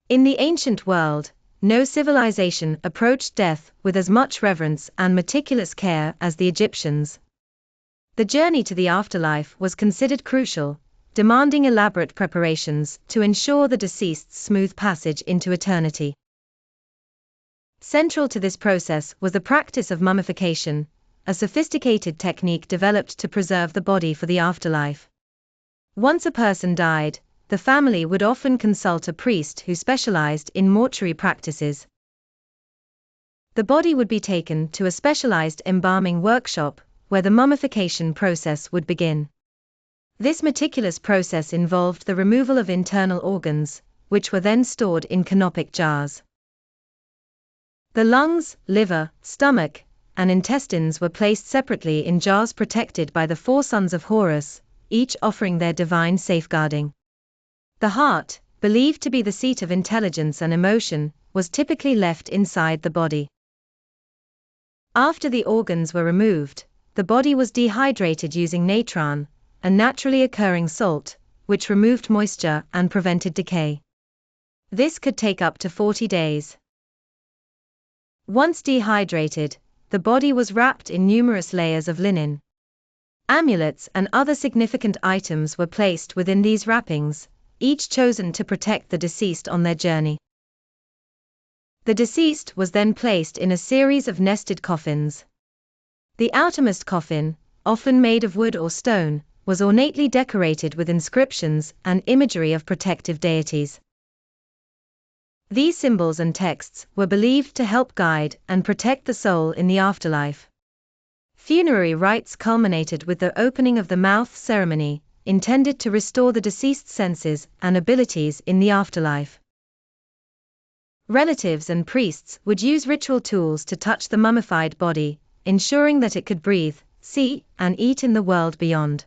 In the ancient world, no civilization approached death with as much reverence and meticulous care as the Egyptians. The journey to the afterlife was considered crucial, demanding elaborate preparations to ensure the deceased's smooth passage into eternity. Central to this process was the practice of mummification, a sophisticated technique developed to preserve the body for the afterlife. Once a person died, the family would often consult a priest who specialized in mortuary practices. The body would be taken to a specialized embalming workshop, where the mummification process would begin. This meticulous process involved the removal of internal organs, which were then stored in canopic jars. The lungs, liver, stomach, and intestines were placed separately in jars protected by the four sons of Horus, each offering their divine safeguarding. The heart, believed to be the seat of intelligence and emotion, was typically left inside the body. After the organs were removed, the body was dehydrated using natron, a naturally occurring salt, which removed moisture and prevented decay. This could take up to 40 days. Once dehydrated, the body was wrapped in numerous layers of linen. Amulets and other significant items were placed within these wrappings, each chosen to protect the deceased on their journey. The deceased was then placed in a series of nested coffins. The outermost coffin, often made of wood or stone, was ornately decorated with inscriptions and imagery of protective deities. These symbols and texts were believed to help guide and protect the soul in the afterlife. Funerary rites culminated with the opening of the mouth ceremony, intended to restore the deceased's senses and abilities in the afterlife. Relatives and priests would use ritual tools to touch the mummified body, ensuring that it could breathe, see, and eat in the world beyond.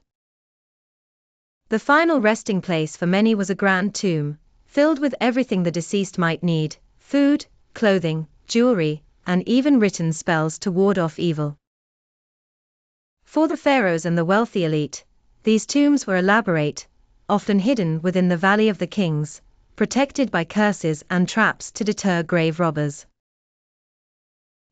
The final resting place for many was a grand tomb, filled with everything the deceased might need: food, clothing, jewelry, and even written spells to ward off evil. For the pharaohs and the wealthy elite, these tombs were elaborate, often hidden within the Valley of the Kings, protected by curses and traps to deter grave robbers.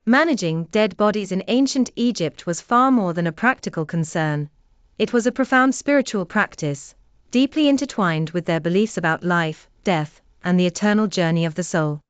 Managing dead bodies in ancient Egypt was far more than a practical concern. It was a profound spiritual practice, deeply intertwined with their beliefs about life, death, and the eternal journey of the soul.